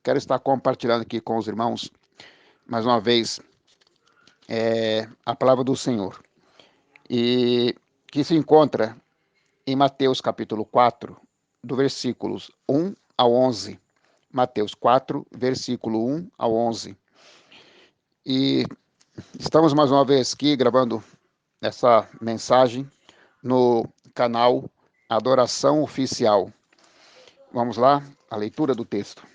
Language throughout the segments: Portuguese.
quero estar compartilhando aqui com os irmãos, mais uma vez, a palavra do Senhor. E que se encontra em Mateus capítulo 4, do versículos 1 ao 11. Mateus 4, versículo 1 ao 11. E estamos mais uma vez aqui gravando essa mensagem no canal Adoração Oficial. Vamos lá, a leitura do texto.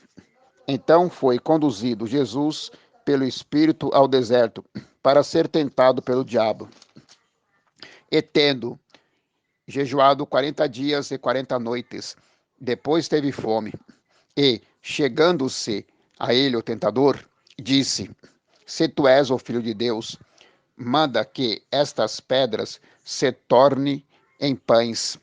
Então foi conduzido Jesus pelo Espírito ao deserto para ser tentado pelo diabo. E tendo jejuado 40 dias e 40 noites, depois teve fome. E, chegando-se a ele o tentador, disse: Se tu és o Filho de Deus, manda que estas pedras se tornem em pães.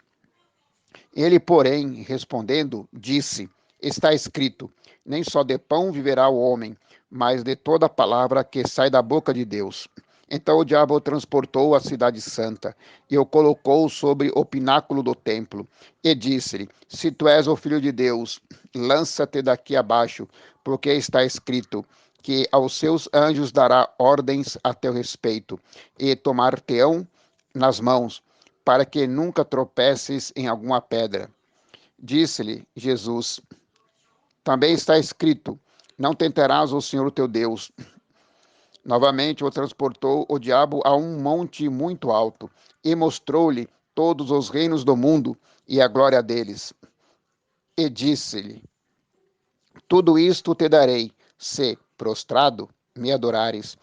Ele, porém, respondendo, disse: Está escrito: Nem só de pão viverá o homem, mas de toda palavra que sai da boca de Deus. Então o diabo o transportou à cidade santa e o colocou sobre o pináculo do templo e disse-lhe: Se tu és o Filho de Deus, lança-te daqui abaixo, porque está escrito que aos seus anjos dará ordens a teu respeito e tomar-te-ão nas mãos, para que nunca tropeces em alguma pedra. Disse-lhe Jesus: Também está escrito: Não tentarás o Senhor teu Deus. Novamente o transportou o diabo a um monte muito alto e mostrou-lhe todos os reinos do mundo e a glória deles. E disse-lhe: Tudo isto te darei, se, prostrado, me adorares.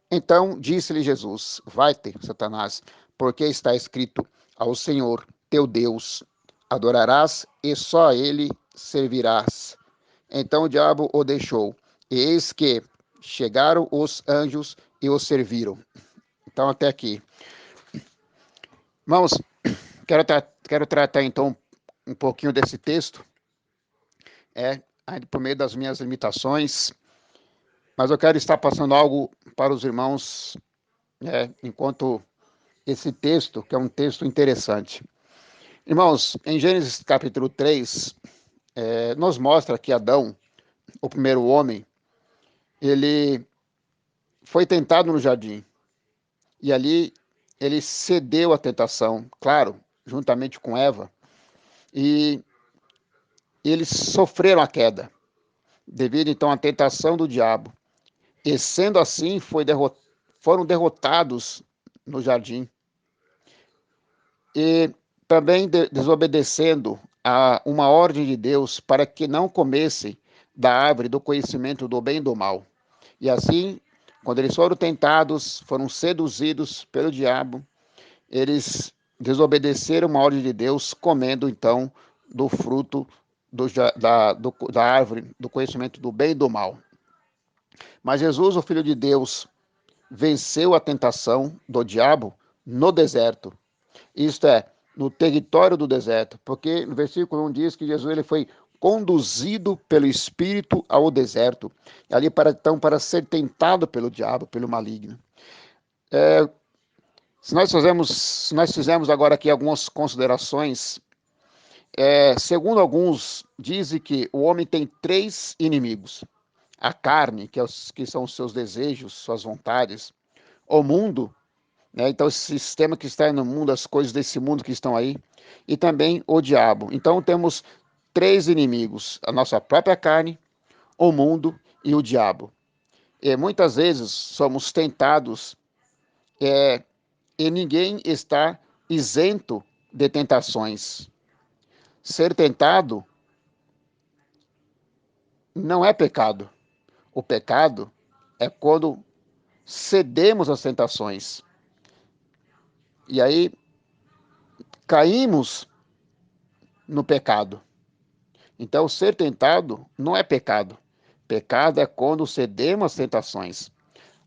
Então disse-lhe Jesus: Vai-te, Satanás, porque está escrito: Ao Senhor teu Deus adorarás e só a ele servirás. Então o diabo o deixou, e eis que chegaram os anjos e o serviram. Então, até aqui. Irmãos, quero tratar então um pouquinho desse texto, ainda por meio das minhas limitações, mas eu quero estar passando algo para os irmãos, enquanto esse texto, que é um texto interessante. Irmãos, em Gênesis capítulo 3, nos mostra que Adão, o primeiro homem, ele foi tentado no jardim. E ali ele cedeu à tentação, claro, juntamente com Eva. E eles sofreram a queda, devido então à tentação do diabo. E sendo assim, foram derrotados no jardim. E também desobedecendo a uma ordem de Deus para que não comessem da árvore do conhecimento do bem e do mal. E assim, quando eles foram tentados, foram seduzidos pelo diabo, eles desobedeceram uma ordem de Deus, comendo então do fruto da árvore do conhecimento do bem e do mal. Mas Jesus, o Filho de Deus, venceu a tentação do diabo no deserto. Isto é, no território do deserto, porque no versículo 1 diz que Jesus ele foi conduzido pelo Espírito ao deserto, ali para ser tentado pelo diabo, pelo maligno. Se nós fizermos agora aqui algumas considerações, segundo alguns, dizem que o homem tem 3 inimigos. A carne, que são os seus desejos, suas vontades. O mundo, então esse sistema que está no mundo, as coisas desse mundo que estão aí. E também o diabo. Então temos 3 inimigos. A nossa própria carne, o mundo e o diabo. E muitas vezes somos tentados e ninguém está isento de tentações. Ser tentado não é pecado. O pecado é quando cedemos às tentações. E aí caímos no pecado. Então, ser tentado não é pecado. Pecado é quando cedemos às tentações.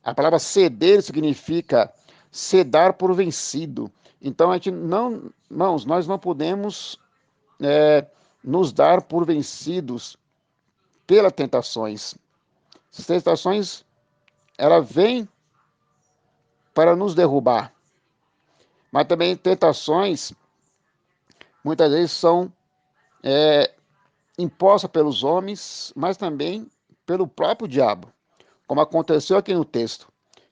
A palavra ceder significa se dar por vencido. Então, a gente não, irmãos, nós não podemos nos dar por vencidos pelas tentações. As tentações, ela vem para nos derrubar. Mas também tentações, muitas vezes, são imposta pelos homens, mas também pelo próprio diabo, como aconteceu aqui no texto,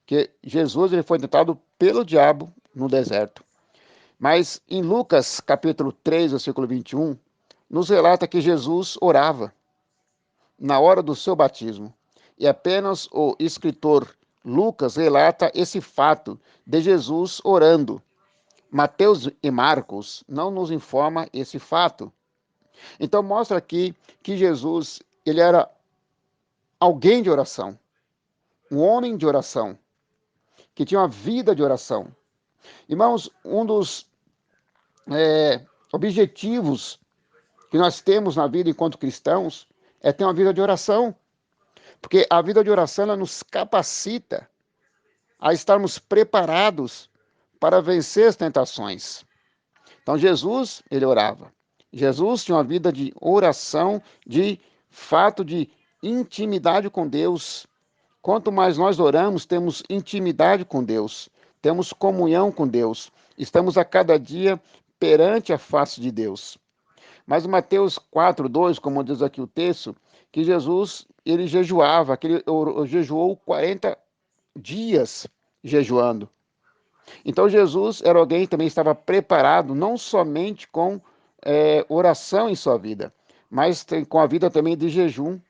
que Jesus ele foi tentado pelo diabo no deserto. Mas em Lucas, capítulo 3, versículo 21, nos relata que Jesus orava na hora do seu batismo. E apenas o escritor Lucas relata esse fato de Jesus orando. Mateus e Marcos não nos informam esse fato. Então mostra aqui que Jesus, ele era alguém de oração, um homem de oração, que tinha uma vida de oração. Irmãos, um dos objetivos que nós temos na vida enquanto cristãos é ter uma vida de oração, porque a vida de oração ela nos capacita a estarmos preparados para vencer as tentações. Então Jesus, ele orava. Jesus tinha uma vida de oração, de fato de intimidade com Deus. Quanto mais nós oramos, temos intimidade com Deus, temos comunhão com Deus, estamos a cada dia perante a face de Deus. Mas Mateus 4:2, como diz aqui o texto, que Jesus, ele jejuava, que ele jejuou 40 dias jejuando. Então Jesus era alguém que também estava preparado, não somente com oração em sua vida, mas com a vida também de jejum.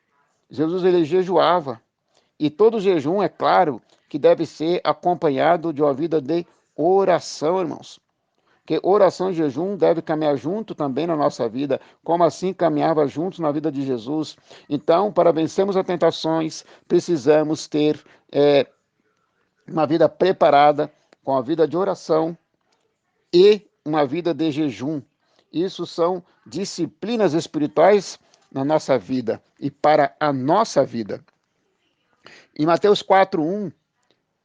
Jesus ele jejuava. E todo jejum, é claro, que deve ser acompanhado de uma vida de oração, irmãos. Porque oração e jejum deve caminhar junto também na nossa vida, como assim caminhava juntos na vida de Jesus. Então, para vencermos as tentações, precisamos ter uma vida preparada, com a vida de oração e uma vida de jejum. Isso são disciplinas espirituais na nossa vida e para a nossa vida. Em Mateus 4:1,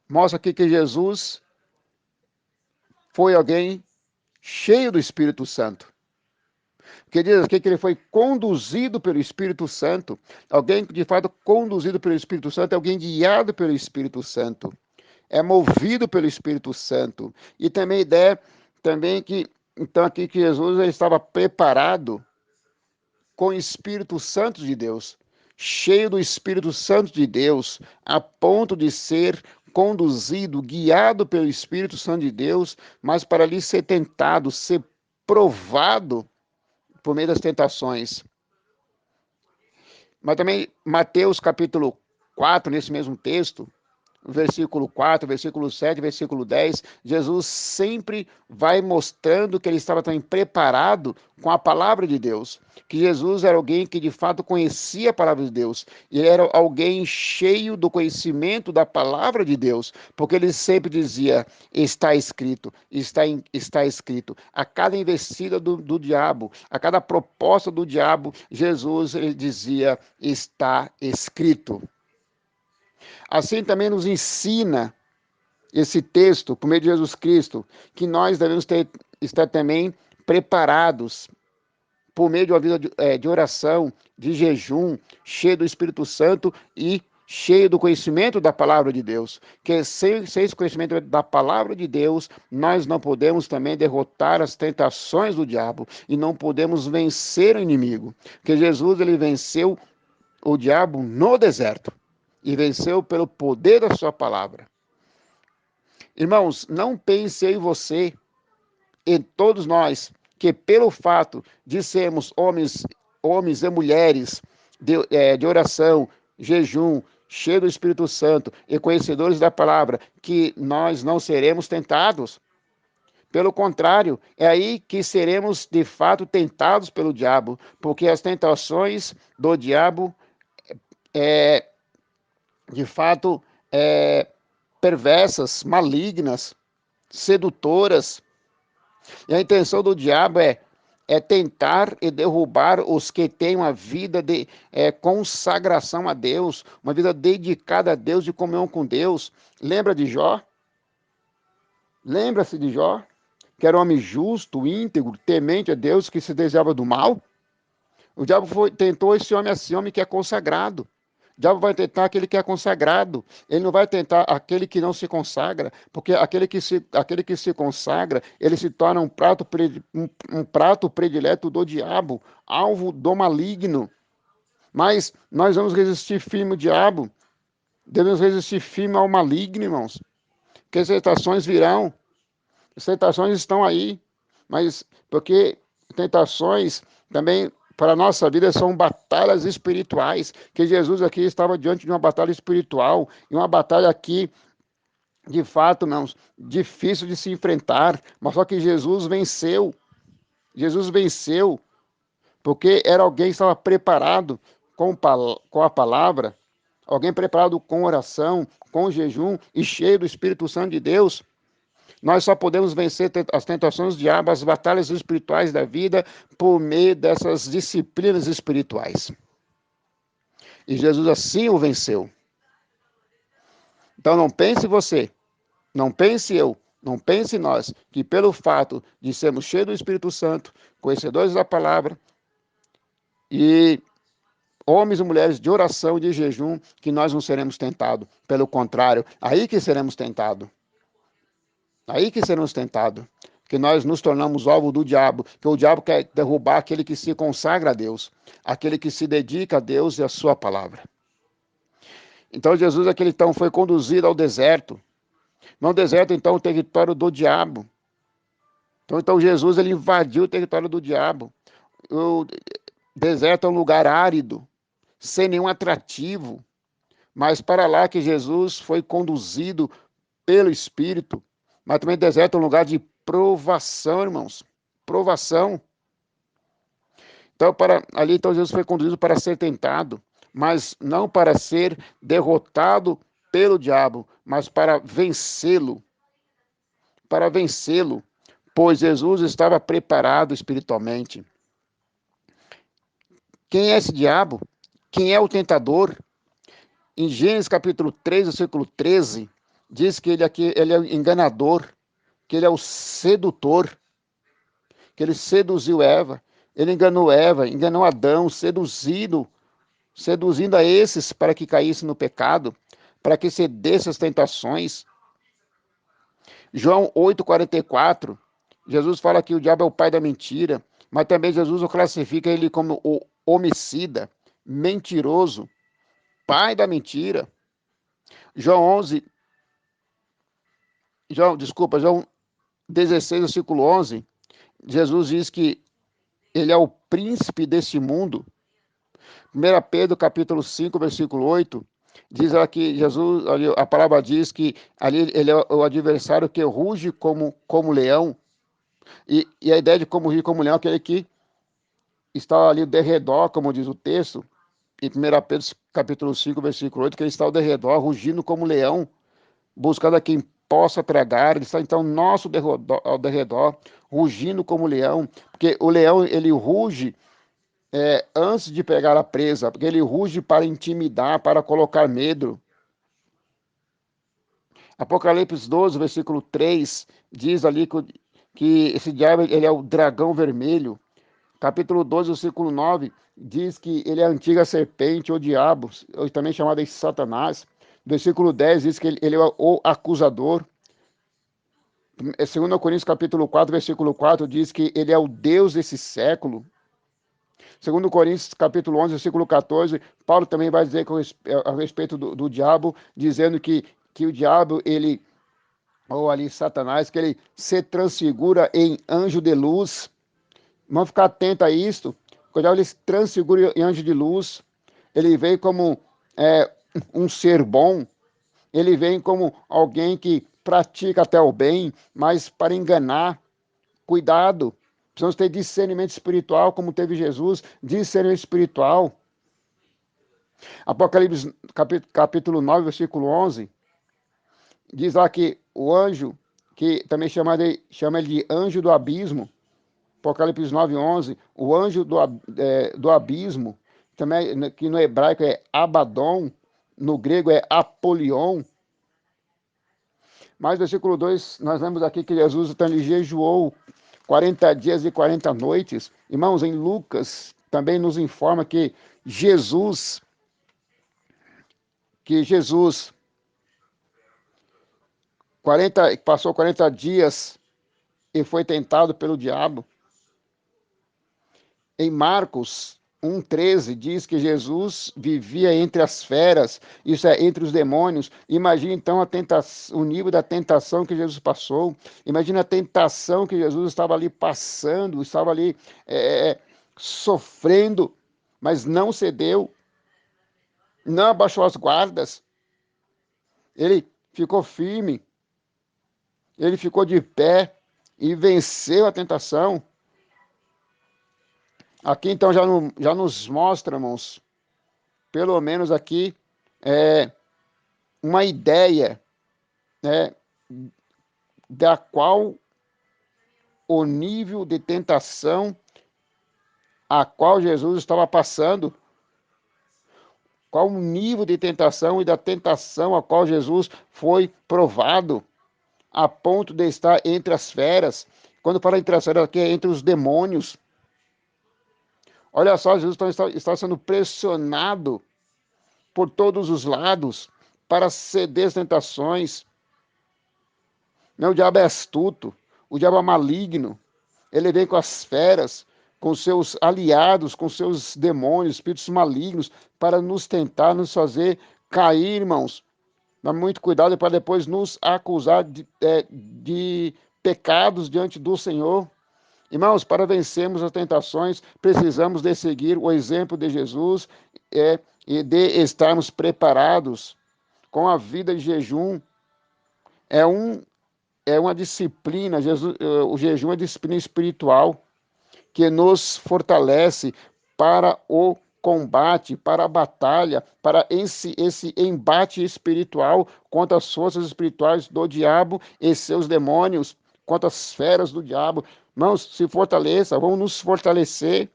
mostra aqui que Jesus foi alguém cheio do Espírito Santo. Porque diz aqui que ele foi conduzido pelo Espírito Santo. Alguém de fato conduzido pelo Espírito Santo é alguém guiado pelo Espírito Santo. É movido pelo Espírito Santo. E também ideia também que então aqui que Jesus ele estava preparado com o Espírito Santo de Deus, cheio do Espírito Santo de Deus, a ponto de ser conduzido, guiado pelo Espírito Santo de Deus, mas para ali ser tentado, ser provado por meio das tentações. Mas também Mateus capítulo 4, nesse mesmo texto, versículo 4, versículo 7, versículo 10, Jesus sempre vai mostrando que ele estava também preparado com a palavra de Deus, que Jesus era alguém que de fato conhecia a palavra de Deus, e era alguém cheio do conhecimento da palavra de Deus, porque ele sempre dizia, está escrito, está escrito. A cada investida do diabo, a cada proposta do diabo, Jesus ele dizia, está escrito. Assim também nos ensina esse texto, por meio de Jesus Cristo, que nós devemos estar também preparados por meio de uma vida de oração, de jejum, cheio do Espírito Santo e cheio do conhecimento da palavra de Deus. Que sem esse conhecimento da palavra de Deus, nós não podemos também derrotar as tentações do diabo e não podemos vencer o inimigo. Porque Jesus ele venceu o diabo no deserto. E venceu pelo poder da sua palavra. Irmãos, não pense em você, em todos nós, que pelo fato de sermos homens e mulheres de oração, jejum, cheios do Espírito Santo e conhecedores da palavra, que nós não seremos tentados. Pelo contrário, é aí que seremos de fato tentados pelo diabo, porque as tentações do diabo de fato, perversas, malignas, sedutoras. E a intenção do diabo é tentar e derrubar os que têm uma vida de consagração a Deus, uma vida dedicada a Deus, de comunhão com Deus. Lembra de Jó? Lembra-se de Jó? Que era um homem justo, íntegro, temente a Deus, que se desejava do mal? O diabo tentou esse homem assim, homem que é consagrado. O diabo vai tentar aquele que é consagrado. Ele não vai tentar aquele que não se consagra, porque aquele que se consagra, ele se torna um prato predileto do diabo, alvo do maligno. Mas nós vamos resistir firme ao diabo, devemos resistir firme ao maligno, irmãos, porque as tentações virão, as tentações estão aí, mas porque tentações também para a nossa vida são batalhas espirituais, que Jesus aqui estava diante de uma batalha espiritual, e uma batalha aqui, de fato, irmãos, difícil de se enfrentar, mas só que Jesus venceu, porque era alguém que estava preparado com a palavra, alguém preparado com oração, com jejum e cheio do Espírito Santo de Deus. Nós só podemos vencer as tentações do diabo, as batalhas espirituais da vida, por meio dessas disciplinas espirituais. E Jesus assim o venceu. Então não pense você, não pense eu, não pense nós, que pelo fato de sermos cheios do Espírito Santo, conhecedores da palavra, e homens e mulheres de oração e de jejum, que nós não seremos tentados. Pelo contrário, aí que seremos tentados. Aí que seremos tentados. Que nós nos tornamos alvo do diabo. Que o diabo quer derrubar aquele que se consagra a Deus. Aquele que se dedica a Deus e a sua palavra. Então Jesus, aquele então, foi conduzido ao deserto. No deserto, então, o território do diabo. Então Jesus, ele invadiu o território do diabo. O deserto é um lugar árido, sem nenhum atrativo. Mas para lá que Jesus foi conduzido pelo Espírito. Mas também deserto é um lugar de provação, irmãos. Provação. Então, então Jesus foi conduzido para ser tentado, mas não para ser derrotado pelo diabo, mas para vencê-lo. Para vencê-lo, pois Jesus estava preparado espiritualmente. Quem é esse diabo? Quem é o tentador? Em Gênesis capítulo 3, versículo 13, diz que ele é o enganador, que ele é o sedutor, que ele seduziu Eva, ele enganou Eva, enganou Adão, seduzindo a esses para que caíssem no pecado, para que cedessem às tentações. João 8,44, Jesus fala que o diabo é o pai da mentira, mas também Jesus o classifica ele como o homicida, mentiroso, pai da mentira. João 16, versículo 11, Jesus diz que ele é o príncipe desse mundo. 1 Pedro, capítulo 5, versículo 8, diz que Jesus, a palavra diz que ali ele é o adversário que ruge como leão. E a ideia de como rugir como leão é aquele que está ali ao derredor, como diz o texto, em 1 Pedro, capítulo 5, versículo 8, que ele está ao derredor, rugindo como leão, buscando a quem possa tragar. Ele está então ao derredor, rugindo como leão, porque o leão, ele ruge antes de pegar a presa, porque ele ruge para intimidar, para colocar medo. Apocalipse 12, versículo 3, diz ali que esse diabo ele é o dragão vermelho. Capítulo 12, versículo 9, diz que ele é a antiga serpente, ou diabo, ou também chamado de Satanás. Versículo 10 diz que ele é o acusador. 2 Coríntios capítulo 4, versículo 4, diz que ele é o Deus desse século. 2 Coríntios capítulo 11, versículo 14, Paulo também vai dizer a respeito do diabo, dizendo que o diabo, ele, ou ali Satanás, que ele se transfigura em anjo de luz. Vamos ficar atento a isso. Quando ele se transfigura em anjo de luz, ele vem como um ser bom, ele vem como alguém que pratica até o bem, mas para enganar. Cuidado, precisamos ter discernimento espiritual, como teve Jesus, discernimento espiritual. Apocalipse capítulo 9, versículo 11, diz lá que o anjo, que também chama ele de anjo do abismo, Apocalipse 9, 11, o anjo do abismo, também, que no hebraico é Abaddon, no grego é Apolion. Mas versículo 2, nós lemos aqui que Jesus também jejuou 40 dias e 40 noites. Irmãos, em Lucas também nos informa que Jesus, que Jesus passou 40 dias e foi tentado pelo diabo. Em Marcos 1,13 diz que Jesus vivia entre as feras, isso é, entre os demônios. Imagine então o nível da tentação que Jesus passou. Imagine a tentação que Jesus estava ali passando, estava ali sofrendo, mas não cedeu, não abaixou as guardas. Ele ficou firme, ele ficou de pé e venceu a tentação. Aqui então já nos mostra, irmãos, pelo menos aqui, uma ideia, né, da qual o nível de tentação a qual Jesus estava passando, qual o nível de tentação e da tentação a qual Jesus foi provado, a ponto de estar entre as feras. Quando fala entre as feras, aqui é entre os demônios. Olha só, Jesus está sendo pressionado por todos os lados para ceder às tentações. Não, o diabo é astuto, o diabo é maligno. Ele vem com as feras, com seus aliados, com seus demônios, espíritos malignos, para nos tentar, nos fazer cair, irmãos. Dá muito cuidado para depois nos acusar de pecados diante do Senhor. Irmãos, para vencermos as tentações, precisamos de seguir o exemplo de Jesus e de estarmos preparados com a vida de jejum. É uma disciplina, o jejum é disciplina espiritual que nos fortalece para o combate, para a batalha, para esse embate espiritual contra as forças espirituais do diabo e seus demônios, contra as feras do diabo. Irmãos, se fortaleça, vamos nos fortalecer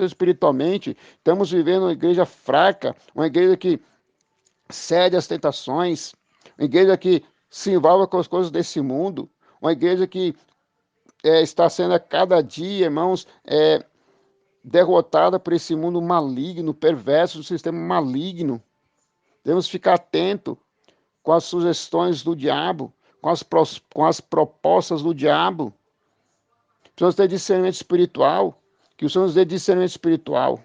espiritualmente. Estamos vivendo uma igreja fraca, uma igreja que cede às tentações, uma igreja que se envolve com as coisas desse mundo, uma igreja que está sendo a cada dia, irmãos, derrotada por esse mundo maligno, perverso, do sistema maligno. Devemos ficar atentos com as sugestões do diabo, com as propostas do diabo. Precisamos ter discernimento espiritual, que o Senhor nos dê discernimento espiritual.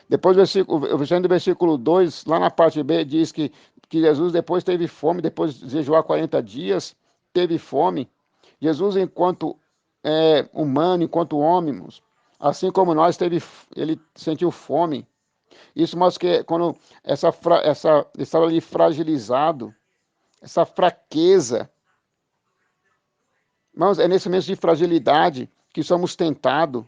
Depois do versículo 2, lá na parte B, diz que Jesus depois teve fome, depois de jejuar 40 dias, teve fome. Jesus, enquanto humano, enquanto homem, assim como nós, ele sentiu fome. Isso mostra que quando estava ali fragilizado, essa fraqueza. Irmãos, é nesse momento de fragilidade que somos tentados.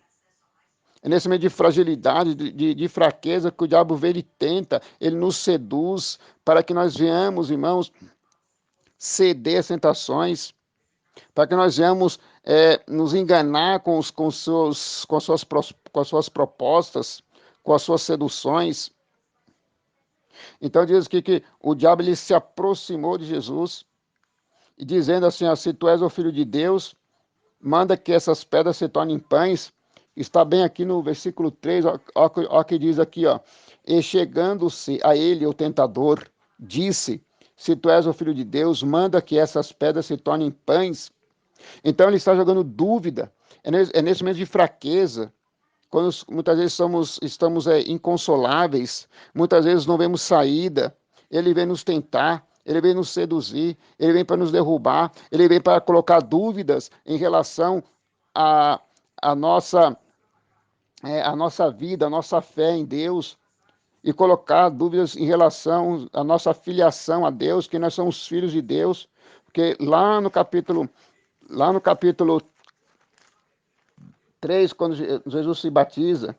É nesse momento de fragilidade, de fraqueza, que o diabo vem e tenta, ele nos seduz para que nós venhamos, irmãos, ceder às tentações, para que nós venhamos nos enganar com as suas propostas, com as suas seduções. Então diz aqui que o diabo ele se aproximou de Jesus, e dizendo assim, ó, se tu és o Filho de Deus, manda que essas pedras se tornem pães. Está bem aqui no versículo 3, ó que diz aqui, ó, e chegando-se a ele, o tentador, disse, se tu és o Filho de Deus, manda que essas pedras se tornem pães. Então ele está jogando dúvida, é nesse momento de fraqueza, quando muitas vezes estamos inconsoláveis, muitas vezes não vemos saída, ele vem nos tentar, ele vem nos seduzir, ele vem para nos derrubar, ele vem para colocar dúvidas em relação à nossa vida, a nossa fé em Deus, e colocar dúvidas em relação à nossa filiação a Deus, que nós somos filhos de Deus, porque lá no capítulo 3, quando Jesus se batiza,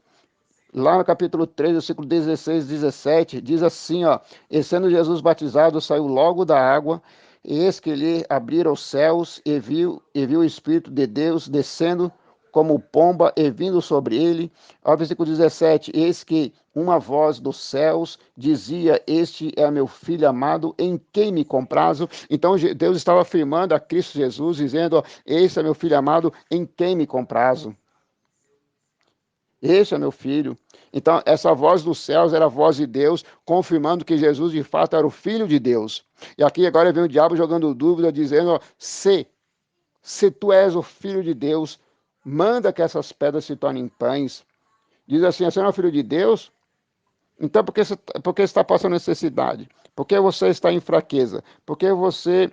lá no capítulo 3, versículo 16 e 17, diz assim, ó, e sendo Jesus batizado, saiu logo da água, e eis que lhe abriram os céus, e viu o Espírito de Deus descendo como pomba e vindo sobre ele. Ao versículo 17, eis que uma voz dos céus dizia, este é meu filho amado, em quem me comprazo. Então Deus estava afirmando a Cristo Jesus, dizendo, ó, este é meu filho amado, em quem me comprazo. Este é meu filho. Então, essa voz dos céus era a voz de Deus, confirmando que Jesus de fato era o filho de Deus. E aqui agora vem o diabo jogando dúvida, dizendo: ó, se tu és o filho de Deus, manda que essas pedras se tornem pães. Diz assim: você não é filho de Deus? Então, por que você está passando necessidade? Por que você está em fraqueza? Por que você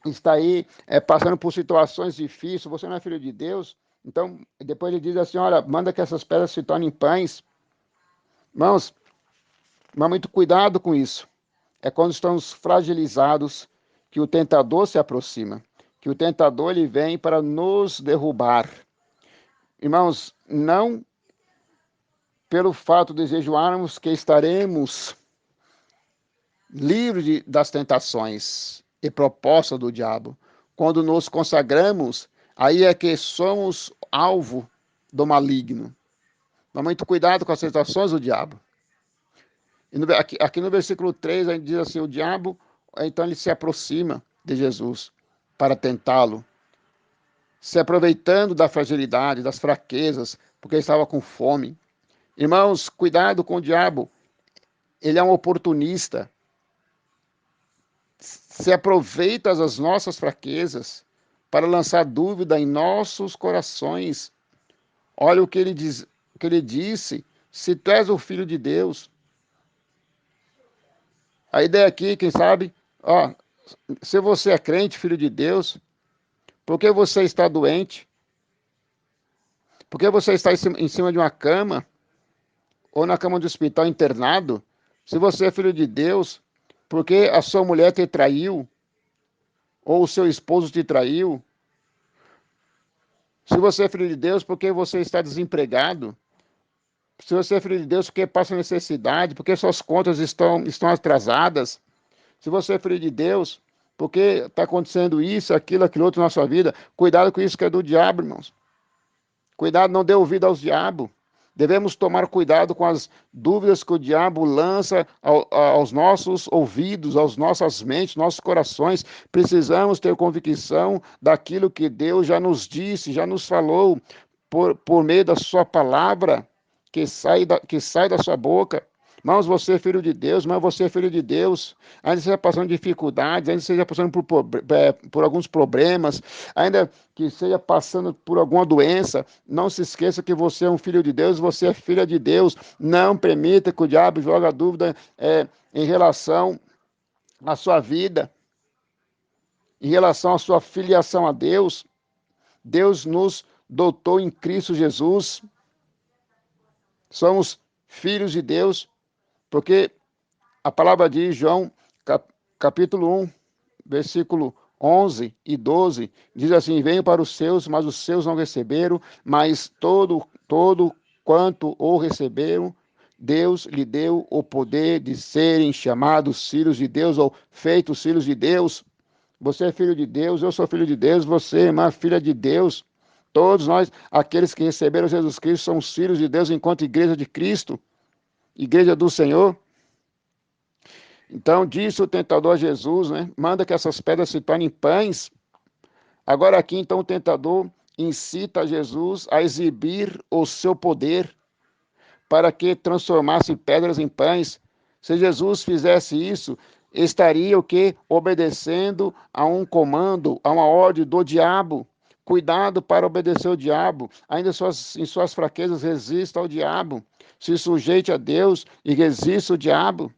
está aí passando por situações difíceis? Você não é filho de Deus? Então, depois ele diz assim: olha, manda que essas pedras se tornem pães. Irmãos, mas muito cuidado com isso. É quando estamos fragilizados que o tentador se aproxima, que o tentador ele vem para nos derrubar. Irmãos, não pelo fato de jejuarmos que estaremos livres das tentações e propostas do diabo. Quando nos consagramos, aí é que somos alvo do maligno. Mas muito cuidado com as tentações do diabo. Aqui no versículo 3, a gente diz assim: o diabo, então ele se aproxima de Jesus para tentá-lo, se aproveitando da fragilidade, das fraquezas, porque ele estava com fome. Irmãos, cuidado com o diabo, ele é um oportunista, se aproveita das nossas fraquezas para lançar dúvida em nossos corações. Olha o que ele disse: se tu és o filho de Deus. A ideia aqui, quem sabe, ó, se você é crente, filho de Deus, por que você está doente? Por que você está em cima de uma cama ou na cama de hospital internado? Se você é filho de Deus, por que a sua mulher te traiu? Ou o seu esposo te traiu? Se você é filho de Deus, por que você está desempregado? Se você é filho de Deus, por que passa necessidade? Por que suas contas estão atrasadas? Se você é filho de Deus, por que está acontecendo isso, aquilo outro na sua vida? Cuidado com isso que é do diabo, irmãos. Cuidado, não dê ouvido aos diabos. Devemos tomar cuidado com as dúvidas que o diabo lança aos nossos ouvidos, às nossas mentes, nossos corações. Precisamos ter convicção daquilo que Deus já nos disse, já nos falou, por meio da sua palavra que sai da sua boca. Irmãos, você é filho de Deus, mas você é filho de Deus. Ainda seja passando dificuldades, ainda seja passando por alguns problemas, ainda que seja passando por alguma doença, não se esqueça que você é um filho de Deus, você é filha de Deus. Não permita que o diabo jogue a dúvida em relação à sua vida, em relação à sua filiação a Deus. Deus nos dotou em Cristo Jesus. Somos filhos de Deus, porque a palavra diz, João, capítulo 1, versículo 11 e 12, diz assim: venho para os seus, mas os seus não receberam, mas todo quanto o receberam, Deus lhe deu o poder de serem chamados filhos de Deus ou feitos filhos de Deus. Você é filho de Deus, eu sou filho de Deus, você, irmã, filha de Deus. Todos nós, aqueles que receberam Jesus Cristo, são filhos de Deus enquanto igreja de Cristo, igreja do Senhor. Então, disse o tentador a Jesus, né? Manda que essas pedras se tornem pães. Agora aqui, então, o tentador incita Jesus a exibir o seu poder para que transformasse pedras em pães. Se Jesus fizesse isso, estaria o quê? Obedecendo a um comando, a uma ordem do diabo. Cuidado para obedecer o diabo. Ainda em suas fraquezas, resista ao diabo. Se sujeite a Deus e resista o diabo.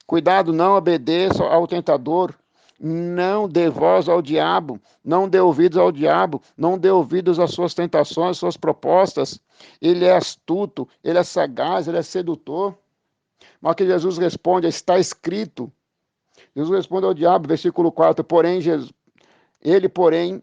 Cuidado, não obedeça ao tentador. Não dê voz ao diabo, não dê ouvidos ao diabo, não dê ouvidos às suas tentações, às suas propostas. Ele é astuto, ele é sagaz, ele é sedutor. Mas que Jesus responde, está escrito. Jesus responde ao diabo, versículo 4, porém,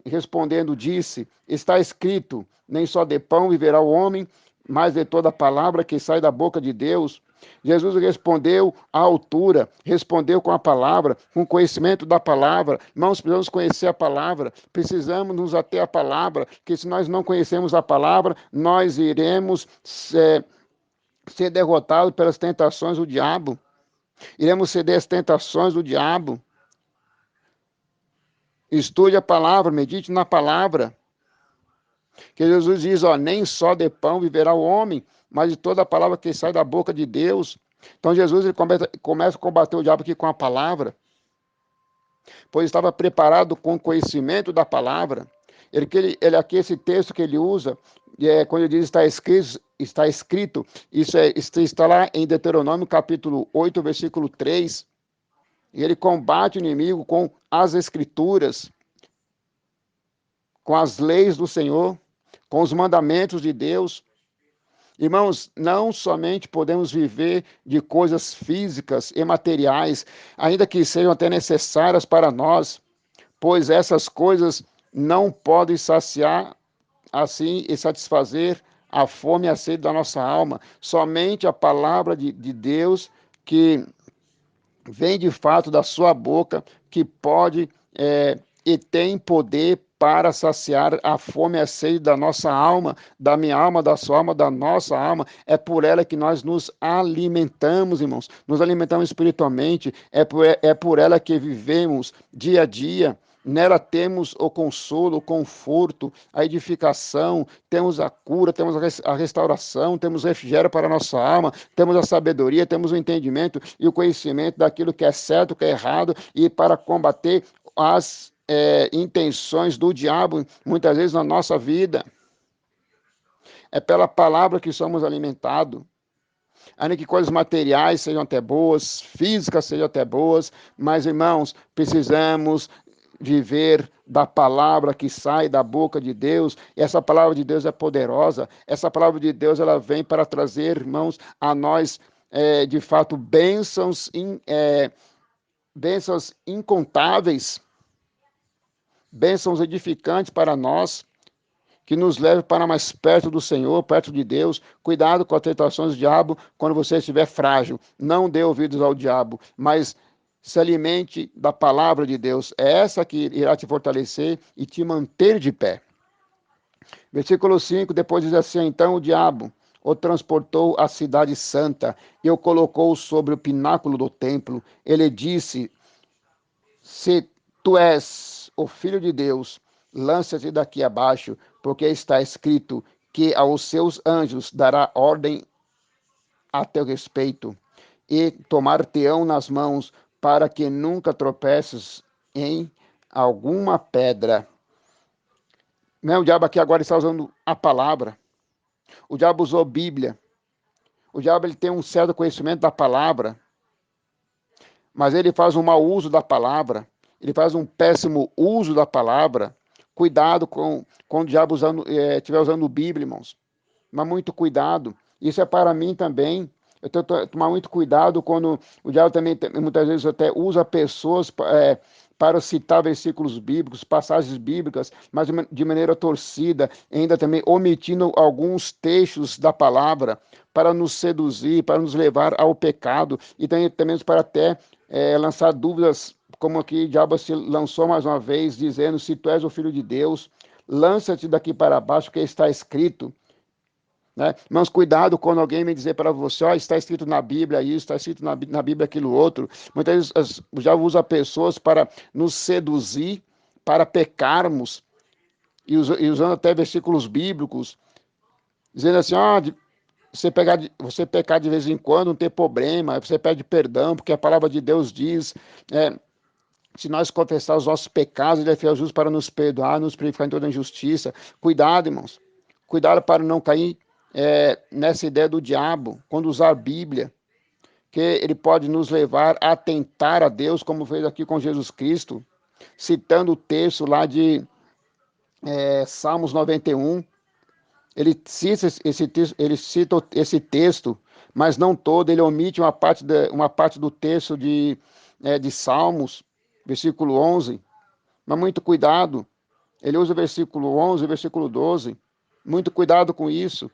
respondendo, disse, está escrito, nem só de pão viverá o homem, mas de toda palavra que sai da boca de Deus. Jesus respondeu à altura, respondeu com a palavra, com o conhecimento da palavra. Nós precisamos conhecer a palavra, precisamos nos ater à palavra, que se nós não conhecemos a palavra, nós iremos ser derrotados pelas tentações do diabo. Iremos ceder às tentações do diabo. Estude a palavra, medite na palavra. Que Jesus diz, ó, nem só de pão viverá o homem, mas de toda a palavra que sai da boca de Deus. Então Jesus ele começa a combater o diabo aqui com a palavra, pois estava preparado com o conhecimento da palavra. Ele aqui, esse texto que ele usa, quando ele diz está escrito, isso está lá em Deuteronômio capítulo 8, versículo 3, e ele combate o inimigo com as escrituras, com as leis do Senhor, com os mandamentos de Deus. Irmãos, não somente podemos viver de coisas físicas e materiais, ainda que sejam até necessárias para nós, pois essas coisas não podem saciar assim e satisfazer a fome e a sede da nossa alma. Somente a palavra de Deus que vem de fato da sua boca, que pode e tem poder para saciar a fome e a sede da nossa alma, da minha alma, da sua alma, da nossa alma. É por ela que nós nos alimentamos, irmãos. Nos alimentamos espiritualmente. É por ela que vivemos dia a dia. Nela temos o consolo, o conforto, a edificação, temos a cura, temos a restauração, temos o refrigério para a nossa alma, temos a sabedoria, temos o entendimento e o conhecimento daquilo que é certo, que é errado, e para combater as intenções do diabo, muitas vezes na nossa vida. É pela palavra que somos alimentados. Ainda que coisas materiais sejam até boas, físicas sejam até boas, mas, irmãos, precisamos viver da palavra que sai da boca de Deus. Essa palavra de Deus é poderosa. Essa palavra de Deus ela vem para trazer, irmãos, a nós, de fato, bênçãos incontáveis, bênçãos edificantes para nós, que nos leve para mais perto do Senhor, perto de Deus. Cuidado com as tentações do diabo quando você estiver frágil. Não dê ouvidos ao diabo, mas se alimente da palavra de Deus. É essa que irá te fortalecer e te manter de pé. Versículo 5, depois diz assim, então o diabo o transportou à cidade santa e o colocou sobre o pináculo do templo. Ele disse, se tu és o Filho de Deus, lança-te daqui abaixo, porque está escrito que aos seus anjos dará ordem a teu respeito, e tomar-te-ão nas mãos, para que nunca tropeces em alguma pedra. Não, o diabo aqui agora está usando a palavra. O diabo usou Bíblia. O diabo ele tem um certo conhecimento da palavra, mas ele faz um mau uso da palavra. Ele faz um péssimo uso da palavra. Cuidado com o diabo estiver usando Bíblia, irmãos. Mas muito cuidado. Isso é para mim também. Eu tenho que tomar muito cuidado quando o diabo também, muitas vezes, até usa pessoas para citar versículos bíblicos, passagens bíblicas, mas de maneira torcida, ainda também omitindo alguns textos da palavra para nos seduzir, para nos levar ao pecado e também para até lançar dúvidas, como aqui o diabo se lançou mais uma vez, dizendo, se tu és o Filho de Deus, lança-te daqui para baixo, que está escrito. Né? Mas cuidado quando alguém me dizer para você, está escrito na Bíblia isso, está escrito na Bíblia aquilo outro. Muitas vezes já usa pessoas para nos seduzir, para pecarmos, e usando até versículos bíblicos, dizendo assim, você pecar de vez em quando, não tem problema, você pede perdão, porque a palavra de Deus diz, se nós confessar os nossos pecados, ele é fiel e justo para nos perdoar, nos purificar em toda injustiça. Cuidado, irmãos. Cuidado para não cair nessa ideia do diabo, quando usar a Bíblia, que ele pode nos levar a tentar a Deus, como fez aqui com Jesus Cristo, citando o texto lá de Salmos 91. Ele cita esse texto, mas não todo, ele omite uma parte do texto de Salmos, versículo 11. Mas muito cuidado, ele usa o versículo 11, o versículo 12. Muito cuidado com isso.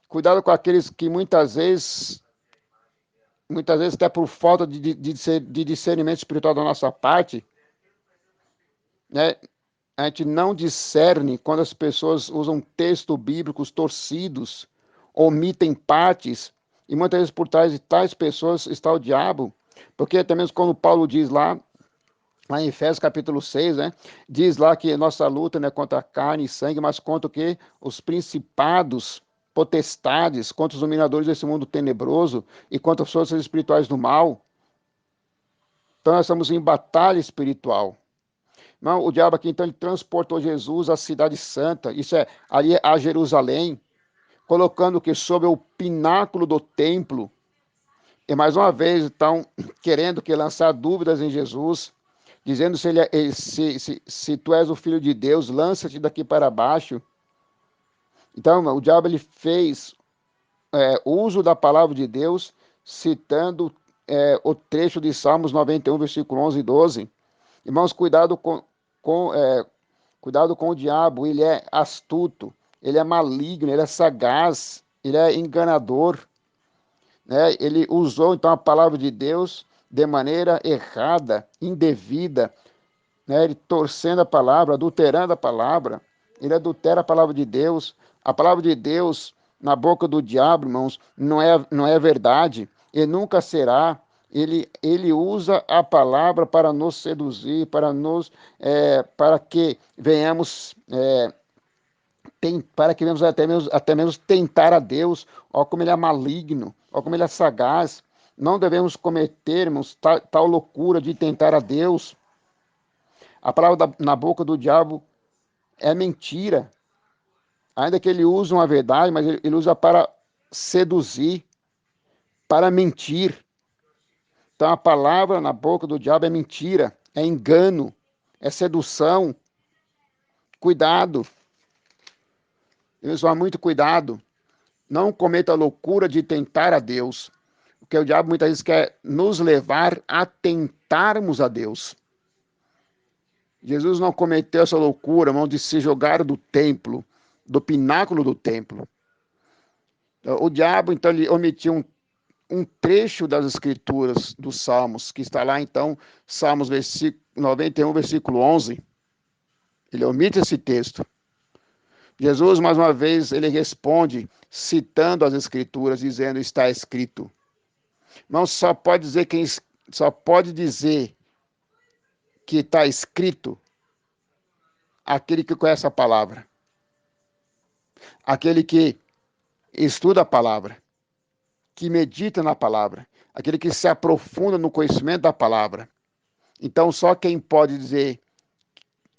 Cuidado com aqueles que muitas vezes até por falta de discernimento espiritual da nossa parte, né, a gente não discerne quando as pessoas usam textos bíblicos torcidos, omitem partes, e muitas vezes por trás de tais pessoas está o diabo, porque até mesmo como Paulo diz lá, lá em Efésios capítulo 6, né? Diz lá que nossa luta não é contra carne e sangue, mas contra o quê? Os principados, potestades, contra os dominadores desse mundo tenebroso e contra as forças espirituais do mal. Então nós estamos em batalha espiritual. Não, o diabo aqui, então, ele transportou Jesus à cidade santa, isso é, ali a Jerusalém, colocando que sobre o pináculo do templo, e mais uma vez, então, querendo que lançar dúvidas em Jesus, dizendo se, se tu és o Filho de Deus, lança-te daqui para baixo. Então, o diabo ele fez uso da palavra de Deus, citando o trecho de Salmos 91, versículo 11 e 12. Irmãos, com, é, cuidado com o diabo, ele é astuto, ele é maligno, ele é sagaz, ele é enganador, né? Ele usou então a palavra de Deus de maneira errada, indevida, né? Ele torcendo a palavra, adulterando a palavra, ele adultera a palavra de Deus. A palavra de Deus na boca do diabo, irmãos, não é verdade, e nunca será. Ele usa a palavra para nos seduzir, para que venhamos para que venhamos até mesmo tentar a Deus. Ó como ele é maligno, ó como ele é sagaz. Não devemos cometermos tal loucura de tentar a Deus. A palavra na boca do diabo é mentira. Ainda que ele use uma verdade, mas ele usa para seduzir, para mentir. Então a palavra na boca do diabo é mentira, é engano, é sedução. Cuidado, pessoal, muito cuidado. Não cometa a loucura de tentar a Deus, porque o diabo muitas vezes quer nos levar a tentarmos a Deus. Jesus não cometeu essa loucura, irmão, de se jogar do templo, do pináculo do templo. O diabo, então, ele omitiu um trecho das escrituras dos Salmos, que está lá, então, Salmos 91, versículo 11. Ele omite esse texto. Jesus, mais uma vez, ele responde, citando as escrituras, dizendo, está escrito. Não só pode dizer que está escrito aquele que conhece a palavra, aquele que estuda a palavra, que medita na palavra, aquele que se aprofunda no conhecimento da palavra. Então, só quem pode dizer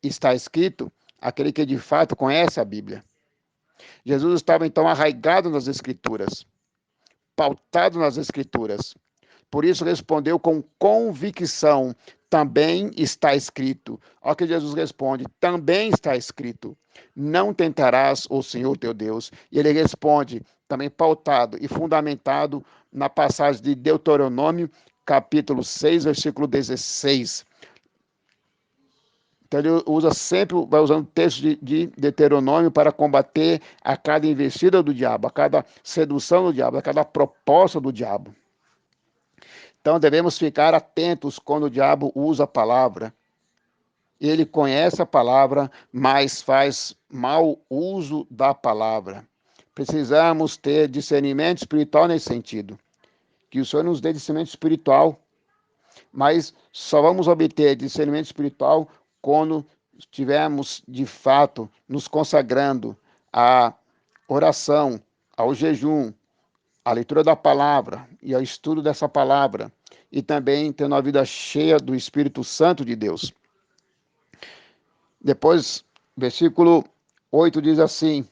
está escrito, aquele que de fato conhece a Bíblia. Jesus estava então arraigado nas Escrituras, pautado nas Escrituras. Por isso respondeu com convicção, também está escrito. Olha que Jesus responde, também está escrito. Não tentarás o Senhor teu Deus. E ele responde, também pautado e fundamentado na passagem de Deuteronômio, capítulo 6, versículo 16. Então ele usa sempre, vai usando texto de Deuteronômio para combater a cada investida do diabo, a cada sedução do diabo, a cada proposta do diabo. Então devemos ficar atentos quando o diabo usa a palavra. Ele conhece a palavra, mas faz mau uso da palavra. Precisamos ter discernimento espiritual nesse sentido. Que o Senhor nos dê discernimento espiritual. Mas só vamos obter discernimento espiritual quando estivermos, de fato, nos consagrando à oração, ao jejum, à leitura da palavra e ao estudo dessa palavra, e também tendo uma vida cheia do Espírito Santo de Deus. Depois, versículo 8 diz assim,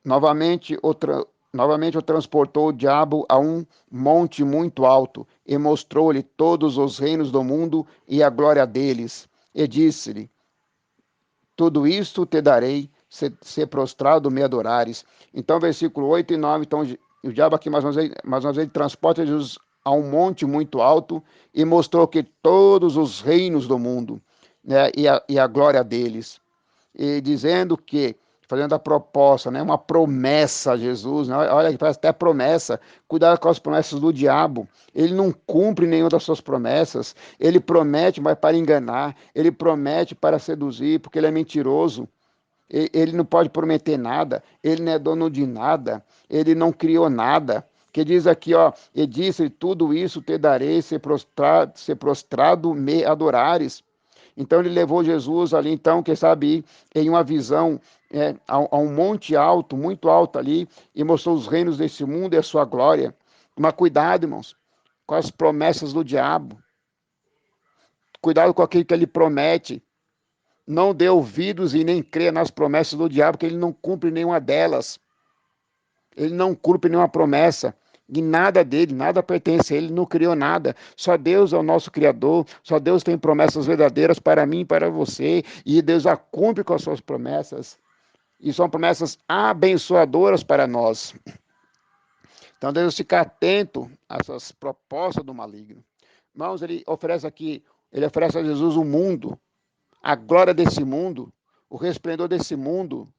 novamente o transportou o diabo a um monte muito alto, e mostrou-lhe todos os reinos do mundo e a glória deles, e disse-lhe, tudo isto te darei, se prostrado me adorares. Então, versículo 8 e 9, então, o diabo aqui mais uma vez ele transporta Jesus a um monte muito alto e mostrou que todos os reinos do mundo, né, e a glória deles, e dizendo que, fazendo a proposta, né, uma promessa a Jesus, né, olha que parece até promessa, cuidado com as promessas do diabo, ele não cumpre nenhuma das suas promessas, ele promete, mas para enganar, ele promete para seduzir, porque ele é mentiroso, ele não pode prometer nada, ele não é dono de nada, ele não criou nada. que diz aqui, ó, e disse, tudo isso te darei, se prostrado me adorares. Então ele levou Jesus ali, então, quem sabe, em uma visão a um monte alto, muito alto ali, e mostrou os reinos desse mundo e a sua glória. Mas cuidado, irmãos, com as promessas do diabo. Cuidado com aquilo que ele promete. Não dê ouvidos e nem creia nas promessas do diabo, que ele não cumpre nenhuma delas. Ele não cumpre nenhuma promessa. E nada dele, nada pertence a ele, não criou nada. Só Deus é o nosso Criador, só Deus tem promessas verdadeiras para mim e para você, e Deus a cumpre com as suas promessas, e são promessas abençoadoras para nós. Então devemos ficar atento a essas propostas do maligno. Irmãos, ele oferece a Jesus o mundo, a glória desse mundo, o resplendor desse mundo.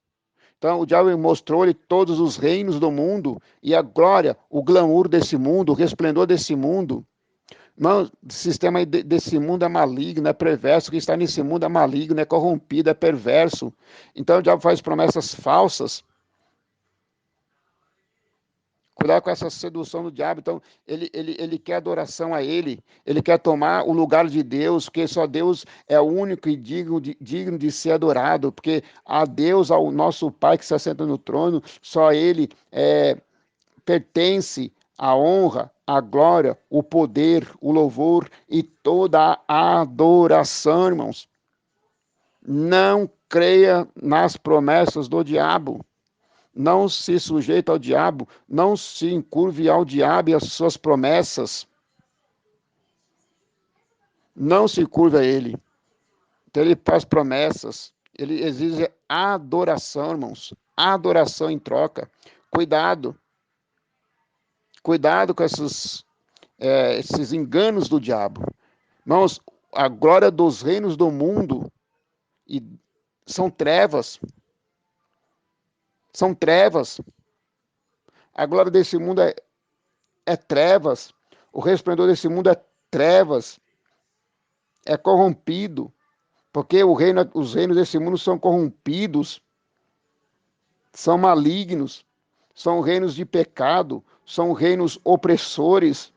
Então, o diabo mostrou-lhe todos os reinos do mundo e a glória, o glamour desse mundo, o resplendor desse mundo. Não, o sistema desse mundo é maligno, é perverso. O que está nesse mundo é maligno, é corrompido, é perverso. Então, o diabo faz promessas falsas. Cuidado com essa sedução do diabo. Então, ele quer adoração a ele. Ele quer tomar o lugar de Deus, porque só Deus é o único e digno de ser adorado. Porque a Deus, ao nosso Pai que se assenta no trono, só ele pertence a honra, a glória, o poder, o louvor e toda a adoração, irmãos. Não creia nas promessas do diabo. Não se sujeite ao diabo, não se encurve ao diabo e às suas promessas. Não se curve a ele. Então ele faz promessas, ele exige adoração, irmãos. Adoração em troca. Cuidado. Cuidado com esses enganos do diabo. Irmãos, a glória dos reinos do mundo são trevas. São trevas. A glória desse mundo é trevas. O resplendor desse mundo é trevas. É corrompido. Porque os reinos desse mundo são corrompidos. São malignos. São reinos de pecado. São reinos opressores.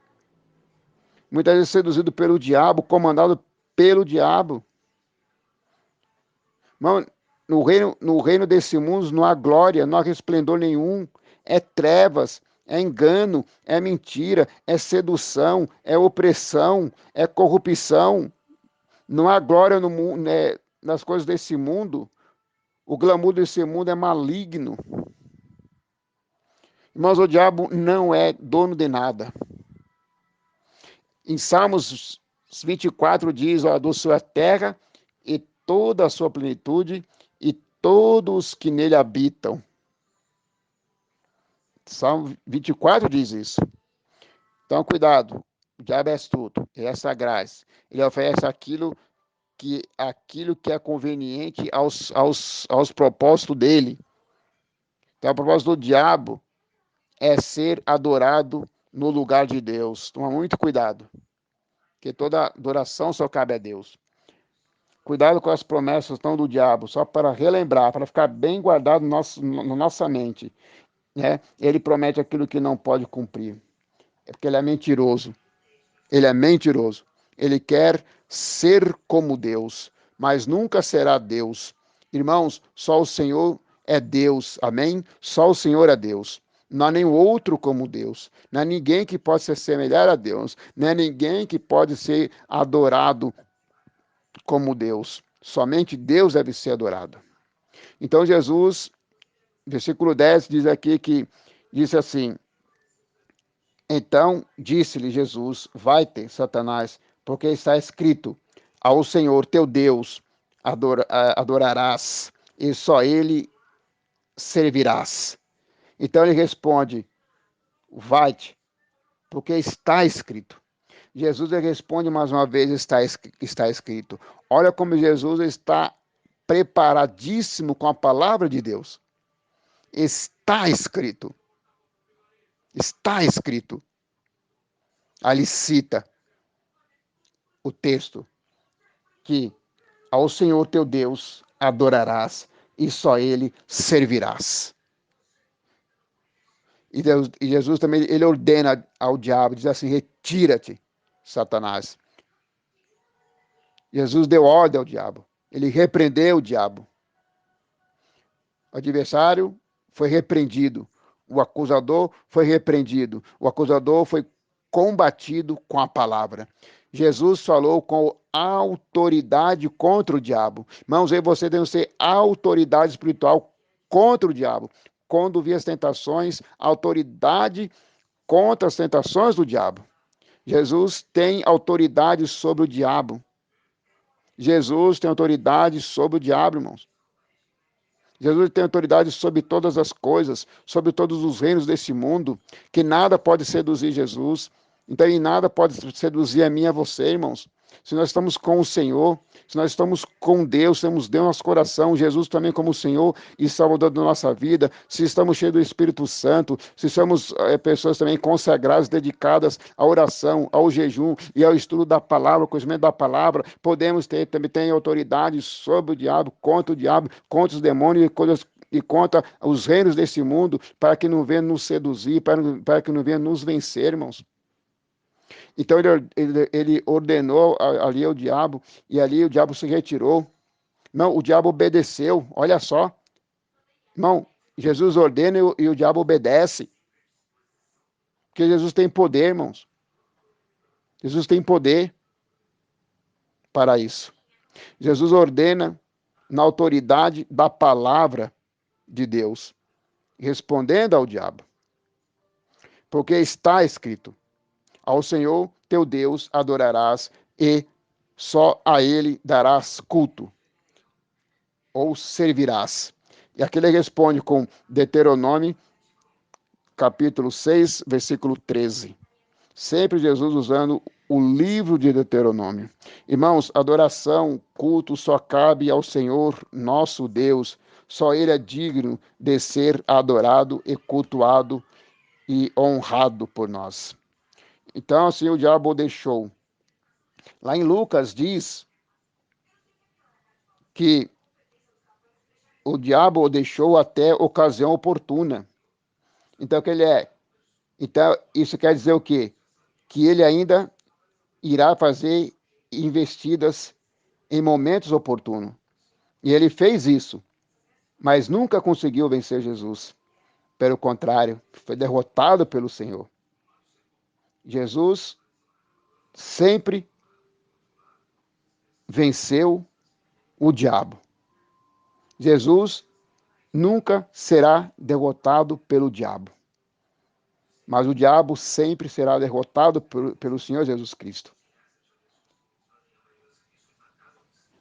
Muitas vezes seduzido pelo diabo, comandado pelo diabo. Irmão, no reino desse mundo não há glória, não há resplendor nenhum. É trevas, é engano, é mentira, é sedução, é opressão, é corrupção. Não há glória no mundo, nas coisas desse mundo. O glamour desse mundo é maligno. Irmãos, o diabo não é dono de nada. Em Salmos 24 diz, ó, do sua terra e toda a sua plenitude e todos que nele habitam. Salmo 24 diz isso. Então, cuidado. O diabo é astuto, ele é sagaz. Ele oferece aquilo que é conveniente aos propósitos dele. Então, o propósito do diabo é ser adorado no lugar de Deus. Toma muito cuidado, porque toda adoração só cabe a Deus. Cuidado com as promessas não do diabo, só para relembrar, para ficar bem guardado na nossa mente. Né? Ele promete aquilo que não pode cumprir. É porque ele é mentiroso. Ele é mentiroso. Ele quer ser como Deus, mas nunca será Deus. Irmãos, só o Senhor é Deus. Amém? Só o Senhor é Deus. Não há nenhum outro como Deus. Não há ninguém que pode se assemelhar a Deus. Não há ninguém que pode ser adorado como Deus. Somente Deus deve ser adorado. Então Jesus, versículo 10, diz aqui que disse assim: então disse-lhe Jesus: vai-te, Satanás, porque está escrito: ao Senhor teu Deus adorarás, e só ele servirás. Então ele responde: vai-te, porque está escrito. Jesus responde mais uma vez: está escrito. Olha como Jesus está preparadíssimo com a palavra de Deus. Está escrito. Está escrito. Ali cita o texto que ao Senhor teu Deus adorarás e só ele servirás. E Jesus também, ele ordena ao diabo, diz assim, retira-te, Satanás. Jesus deu ordem ao diabo, ele repreendeu o diabo. O adversário foi repreendido, o acusador foi repreendido, o acusador foi combatido com a palavra. Jesus falou com autoridade contra o diabo. Irmãos, eu e você devemos ter autoridade espiritual contra o diabo. Quando vir as tentações, autoridade contra as tentações do diabo. Jesus tem autoridade sobre o diabo. Jesus tem autoridade sobre o diabo, irmãos. Jesus tem autoridade sobre todas as coisas, sobre todos os reinos desse mundo, que nada pode seduzir Jesus. Então, e nada pode seduzir a mim e a você, irmãos. Se nós estamos com o Senhor, se nós estamos com Deus, temos Deus no nosso coração, Jesus também como Senhor e Salvador da nossa vida, se estamos cheios do Espírito Santo, se somos pessoas também consagradas, dedicadas à oração, ao jejum e ao estudo da palavra, ao conhecimento da palavra, podemos também ter autoridade sobre o diabo, contra os demônios e contra os reinos desse mundo, para que não venha nos seduzir, para que não venha nos vencer, irmãos. Então ele ordenou ali ao diabo, e ali o diabo se retirou. Não, o diabo obedeceu, olha só. Não, Jesus ordena e o diabo obedece. Porque Jesus tem poder, irmãos. Jesus tem poder para isso. Jesus ordena na autoridade da palavra de Deus, respondendo ao diabo. Porque está escrito: ao Senhor teu Deus adorarás e só a ele darás culto, ou servirás. E aqui ele responde com Deuteronômio, capítulo 6, versículo 13. Sempre Jesus usando o livro de Deuteronômio. Irmãos, adoração, culto só cabe ao Senhor, nosso Deus. Só Ele é digno de ser adorado e cultuado e honrado por nós. Então, assim, o diabo o deixou. Lá em Lucas diz que o diabo o deixou até ocasião oportuna. Então, que ele é? Então, isso quer dizer o quê? Que ele ainda irá fazer investidas em momentos oportunos. E ele fez isso, mas nunca conseguiu vencer Jesus. Pelo contrário, foi derrotado pelo Senhor. Jesus sempre venceu o diabo. Jesus nunca será derrotado pelo diabo. Mas o diabo sempre será derrotado pelo Senhor Jesus Cristo.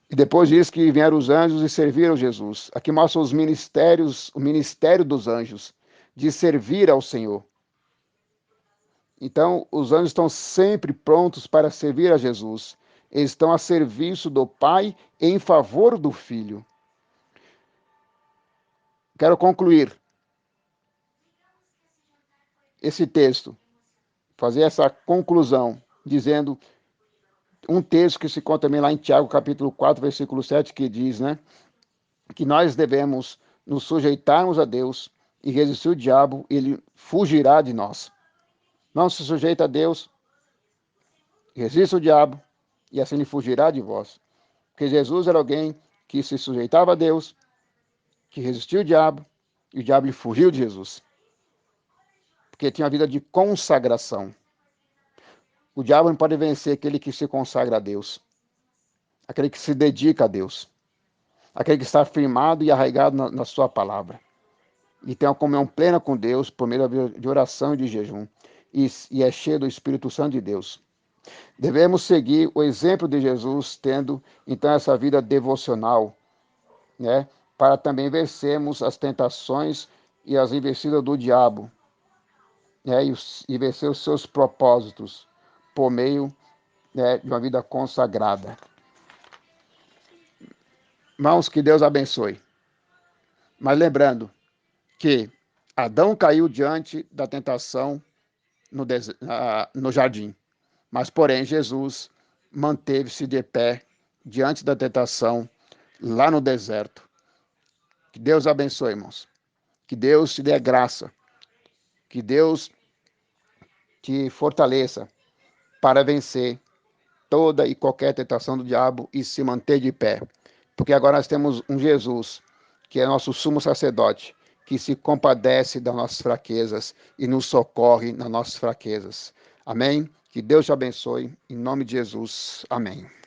E depois diz que vieram os anjos e serviram Jesus. Aqui mostra os ministérios, o ministério dos anjos, de servir ao Senhor. Então, os anjos estão sempre prontos para servir a Jesus. Eles estão a serviço do Pai em favor do Filho. Quero concluir esse texto, fazer essa conclusão, dizendo um texto que se conta também lá em Tiago, capítulo 4, versículo 7, que diz, né, que nós devemos nos sujeitarmos a Deus e resistir o diabo, ele fugirá de nós. Não se sujeita a Deus, resista o diabo, e assim ele fugirá de vós. Porque Jesus era alguém que se sujeitava a Deus, que resistiu o diabo, e o diabo lhe fugiu de Jesus. Porque tinha uma vida de consagração. O diabo não pode vencer aquele que se consagra a Deus, aquele que se dedica a Deus, aquele que está firmado e arraigado na sua palavra. E tem uma comunhão plena com Deus por meio de oração e de jejum. E é cheio do Espírito Santo de Deus. Devemos seguir o exemplo de Jesus, tendo então essa vida devocional, né, para também vencermos as tentações e as investidas do diabo, né, e vencer os seus propósitos por meio, né, de uma vida consagrada. Irmãos, que Deus abençoe. Mas lembrando que Adão caiu diante da tentação no jardim, mas porém Jesus manteve-se de pé diante da tentação lá no deserto. Que Deus abençoe, irmãos. Que Deus te dê graça Que Deus te fortaleça para vencer toda e qualquer tentação do diabo e se manter de pé. Porque agora nós temos um Jesus, que é nosso sumo sacerdote, que se compadece das nossas fraquezas e nos socorre nas nossas fraquezas. Amém? Que Deus te abençoe. Em nome de Jesus. Amém.